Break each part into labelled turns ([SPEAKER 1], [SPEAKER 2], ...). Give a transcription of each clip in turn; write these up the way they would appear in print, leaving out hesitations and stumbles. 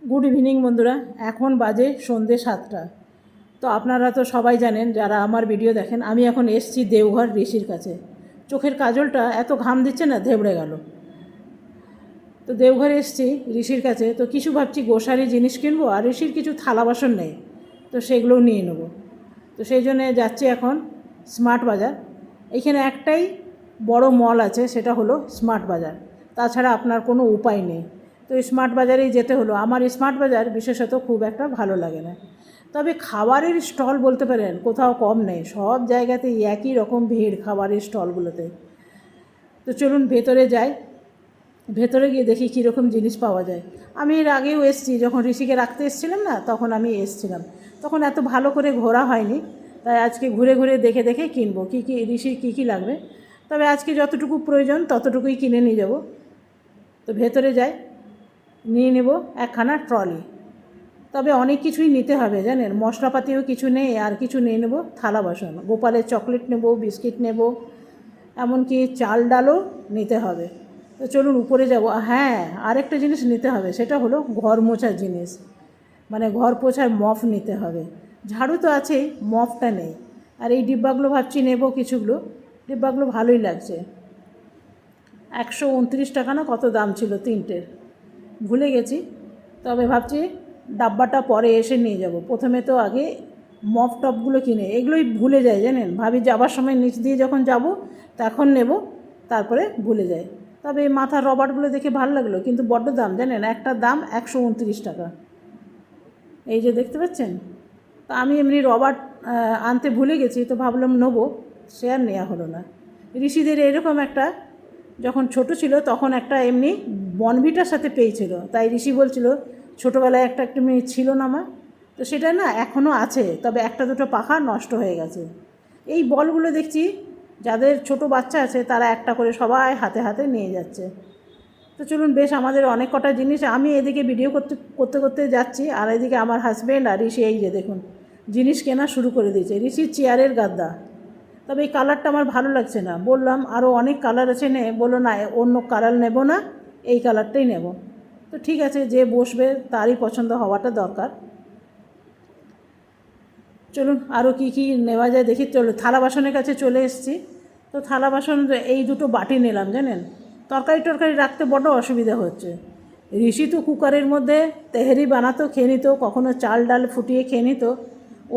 [SPEAKER 1] Good evening বন্ধুরা, এখন বাজে সন্ধ্যে 7টা। তো আপনারা তো সবাই জানেন যারা আমার ভিডিও দেখেন, আমি এখন এসছি দেওঘর ঋষির কাছে। চোখের কাজলটা এত ঘাম দিচ্ছে না, ধেবড়ে গেল। তো দেওঘরে এসছি ঋষির কাছে, তো কিছু ভাবছি গোসারি জিনিস কিনবো, আর ঋষির কিছু থালা বাসন নেই, তো সেগুলোও নিয়ে নেব। তো সেই জন্যে যাচ্ছি এখন স্মার্ট বাজার। এইখানে একটাই বড় মল আছে, সেটা হলো স্মার্ট বাজার। তাছাড়া আপনার কোনো উপায় নেই। তো স্মার্ট বাজারেই যেতে হলো। আমার স্মার্ট বাজার বিশেষত খুব একটা ভালো লাগে না, তবে খাবারের স্টল বলতে পারেন কোথাও কম নেই। সব জায়গাতেই একই রকম ভিড় খাবারের স্টলগুলোতে। তো চলুন ভেতরে যাই, ভেতরে গিয়ে দেখি কীরকম জিনিস পাওয়া যায়। আমি এর আগেও এসেছি, যখন ঋষিকে রাখতে এসেছিলাম না, তখন আমি এসেছিলাম। তখন এত ভালো করে ঘোরা হয়নি, তাই আজকে ঘুরে ঘুরে দেখে দেখে কিনবো কী কী ঋষির কী কী লাগবে। তবে আজকে যতটুকু প্রয়োজন ততটুকুই কিনে নিয়ে যাব। তো ভেতরে যাই, নিয়ে নেব একখানা ট্রলি। তবে অনেক কিছুই নিতে হবে জানেন, মশলাপাতিও কিছু নেই, আর কিছু নিয়ে নেব থালা বাসন। গোপালের চকলেট নেব, বিস্কিট নেব, এমনকি চাল ডালও নিতে হবে। তো চলুন উপরে যাব। হ্যাঁ, আরেকটা জিনিস নিতে হবে, সেটা হলো ঘর মোছার জিনিস, মানে ঘর পোছার মপ নিতে হবে। ঝাড়ু তো আছেই, মপটা নেই। আর এই ডিব্বাগুলো ভাবছি নেব কিছুগুলো, ডিব্বাগুলো ভালোই লাগছে। 129 টাকা না কত দাম ছিল তিনটের, ভুলে গেছি। তবে ভাবছি ডাব্বাটা পরে এসে নিয়ে যাব। প্রথমে তো আগে মপ টপগুলো কিনে, এগুলোই ভুলে যাই জানেন। ভাবি যাবার সময় নিচ দিয়ে যখন যাব তখন নেব, তারপরে ভুলে যাই। তবে এই মাথার রবারগুলো দেখে ভালো লাগলো, কিন্তু বড্ড দাম জানেন, একটার দাম 129 টাকা। এই যে দেখতে পাচ্ছেন। তো আমি এমনি রবার আনতে ভুলে গেছি, তো ভাবলাম নেবো, সে আর নেওয়া হলো না। ঋষিদের এরকম একটা, যখন ছোট ছিল তখন একটা এমনি বনভিটার সাথে পেয়েছিল, তাই ঋষি বলছিল ছোটোবেলায় একটা একটা মেয়ে ছিল না মা। তো সেটা না এখনও আছে, তবে একটা দুটো পাখা নষ্ট হয়ে গেছে। এই বলগুলো দেখছি যাদের ছোট বাচ্চা আছে তারা একটা করে সবাই হাতে হাতে নিয়ে যাচ্ছে। তো চলুন, বেশ আমাদের অনেক কটা জিনিস, আমি এদিকে ভিডিও করতে করতে করতে যাচ্ছি, আর এদিকে আমার হাজব্যান্ড আর ঋষি এই যে দেখুন জিনিস কেনা শুরু করে দিয়েছে। ঋষির চেয়ারের গাদ্দা, তবে এই কালারটা আমার ভালো লাগছে না। বললাম আরও অনেক কালার আছে, নে, বললো না অন্য কালার নেব না, এই কালারটাই নেব। তো ঠিক আছে, যে বসবে তারই পছন্দ হওয়াটা দরকার। চলুন আরও কী কী নেওয়া যায় দেখি। চলুন থালা বাসনের কাছে চলে এসেছি। তো থালা বাসন এই দুটো বাটি নিলাম জানেন, তরকারি টরকারি রাখতে বড় অসুবিধা হচ্ছে। ঋষি তো কুকারের মধ্যে তেহেরি বানাতো, খেয়ে নিত, কখনো চাল ডাল ফুটিয়ে খেয়ে নিত।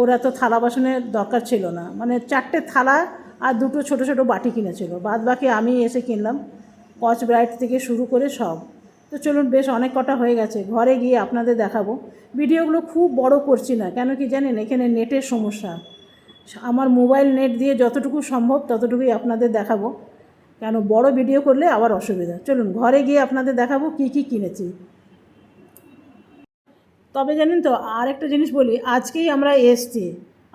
[SPEAKER 1] ওরা তো থালা বাসনের দরকার ছিল না, মানে 4টে থালা আর দুটো ছোট ছোট বাটি কিনেছিল, বাদ বাকি আমি এসে কিনলাম, কচ ব্রাইট থেকে শুরু করে সব। তো চলুন, বেশ অনেক কটা হয়ে গেছে, ঘরে গিয়ে আপনাদের দেখাবো। ভিডিওগুলো খুব বড় করছি না, কেন কি জানেন, এখানে নেটের সমস্যা। আমার মোবাইল নেট দিয়ে যতটুকু সম্ভব ততটুকুই আপনাদের দেখাবো, কেন বড় ভিডিও করলে আবার অসুবিধা। চলুন ঘরে গিয়ে আপনাদের দেখাবো কী কী কিনেছি। তবে জানেন তো আর একটা জিনিস বলি, আজকেই আমরা এসছি,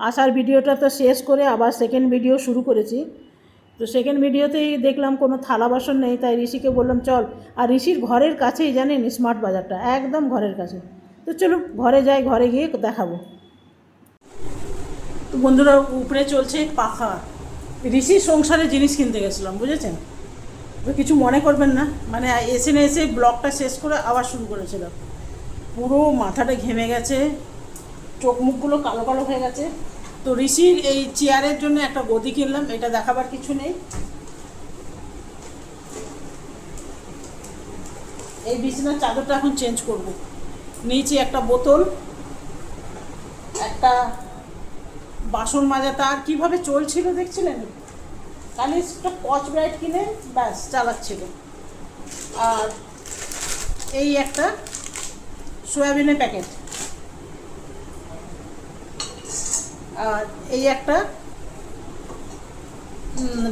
[SPEAKER 1] আসার ভিডিওটা তো শেষ করে আবার সেকেন্ড ভিডিও শুরু করেছি। তো সেকেন্ড ভিডিওতেই দেখলাম কোনো থালা বাসন নেই, তাই ঋষিকে বললাম চল। আর ঋষির ঘরের কাছেই জানেন স্মার্ট বাজারটা, একদম ঘরের কাছে। তো চলো ঘরে যাই, ঘরে গিয়ে দেখাবো। তো বন্ধুরা, উপরে চলছে পাখা। ঋষির সংসারে জিনিস কিনতে গেছিলাম, বুঝেছেন তো, কিছু মনে করবেন না, মানে এসে না এসে ব্লগটা শেষ করে আবার শুরু করেছিলাম। পুরো মাথাটা ঘেমে গেছে, চোখ মুখগুলো কালো কালো হয়ে গেছে। তো ঋষির এই চেয়ারের জন্য একটা গদি কিনলাম, এটা দেখাবার কিছু নেই। এই বিছানার চাদরটা এখন চেঞ্জ করব। নিচে একটা বোতল, একটা বাসন মাজা, তার কীভাবে চলছিল দেখছিলেন, খালি একটা কচ ব্রাইট কিনে ব্যাস চালাচ্ছিল। আর এই একটা সয়াবিনের প্যাকেট, আর এই একটা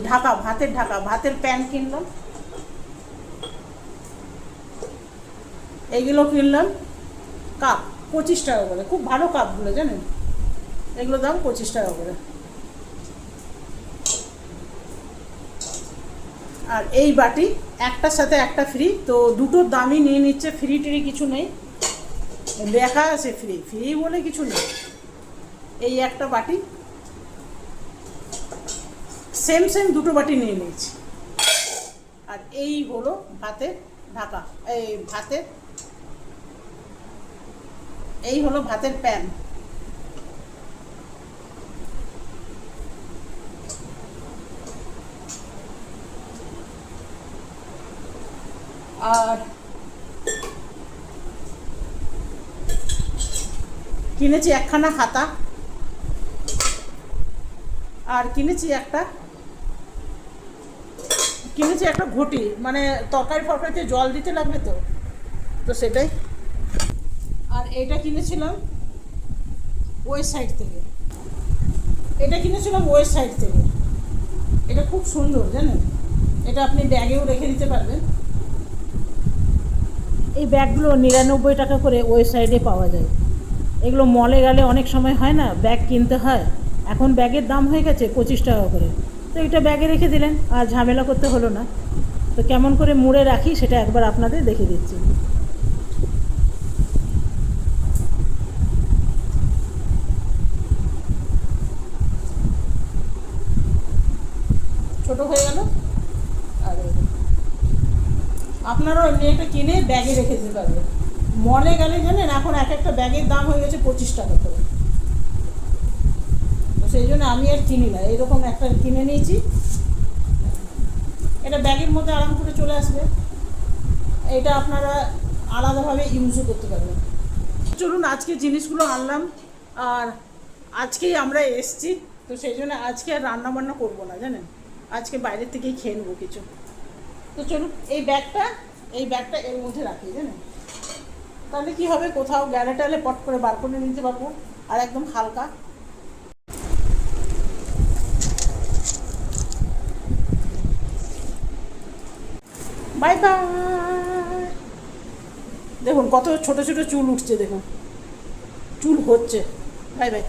[SPEAKER 1] ঢাকা, ভাতের ঢাকা, ভাতের প্যান কিনলাম। এইগুলো কিনলাম কাপ, 25 টাকা করে, খুব ভালো কাপগুলো জানেন, এগুলো দাম 25 টাকা করে। আর এই বাটি একটার সাথে একটা ফ্রি, তো দুটোর দামই নিয়ে নিচ্ছে, ফ্রি টিরি কিছু নেই, লেখা আছে ফ্রি, ফ্রি বলে কিছু নেই। এই একটা বাটি, সেম সেম দুটো বাটি নিয়ে নিয়েছি। আর এই হলো ভাতের ঢাকা, এই ভাতের এই হলো ভাতের প্যান। আর কিনেছি একখানা হাতা, আর কিনেছি একটা ঘটি, মানে তরকারি ফরকারিতে জল দিতে লাগবে তো, তো সেটাই। আর এটা কিনেছিলাম ওয়েস্ট সাইড থেকে, এটা খুব সুন্দর জানেন, এটা আপনি ব্যাগেও রেখে দিতে পারবেন। এই ব্যাগগুলো 99 টাকা করে ওয়েস্ট সাইডে পাওয়া যায়। এগুলো মলে গেলে অনেক সময় হয় না, ব্যাগ কিনতে হয়, এখন ব্যাগের দাম হয়ে গেছে 25 টাকা করে। তো এটা ব্যাগে রেখে দিলেন, আর ঝামেলা করতে হলো না। তো কেমন করে মুড়ে রাখি সেটা একবার আপনাদের দেখিয়ে দিচ্ছি। ছোট হয়ে গেল। আর আপনারাও এমনি একটা কিনে ব্যাগে রেখে দিতে পারবেন। মলে গেলে জানেন এখন এক একটা ব্যাগের দাম হয়ে গেছে 25 টাকা করে, তো সেই জন্য আমি আর কিনি না, এরকম একটা কিনে নিয়েছি। এটা ব্যাগের মধ্যে আরাম করে চলে আসবে, এটা আপনারা আলাদাভাবে ইউজও করতে পারবেন। চলুন আজকে জিনিসগুলো আনলাম, আর আজকেই আমরা এসছি, তো সেই জন্য আজকে আর রান্না বান্না করবো না জানেন, আজকে বাইরের থেকেই খেয়ে নেবো কিছু। তো চলুন এই ব্যাগটা এর মধ্যে রাখি জানেন, তাহলে কি হবে, কোথাও গেলে টালে পট করে বার করে নিতে পারবো, আর একদম হালকা। Bye bye. দেখুন কত ছোট ছোট চুল উঠছে, দেখুন চুল হচ্ছে। Bye bye.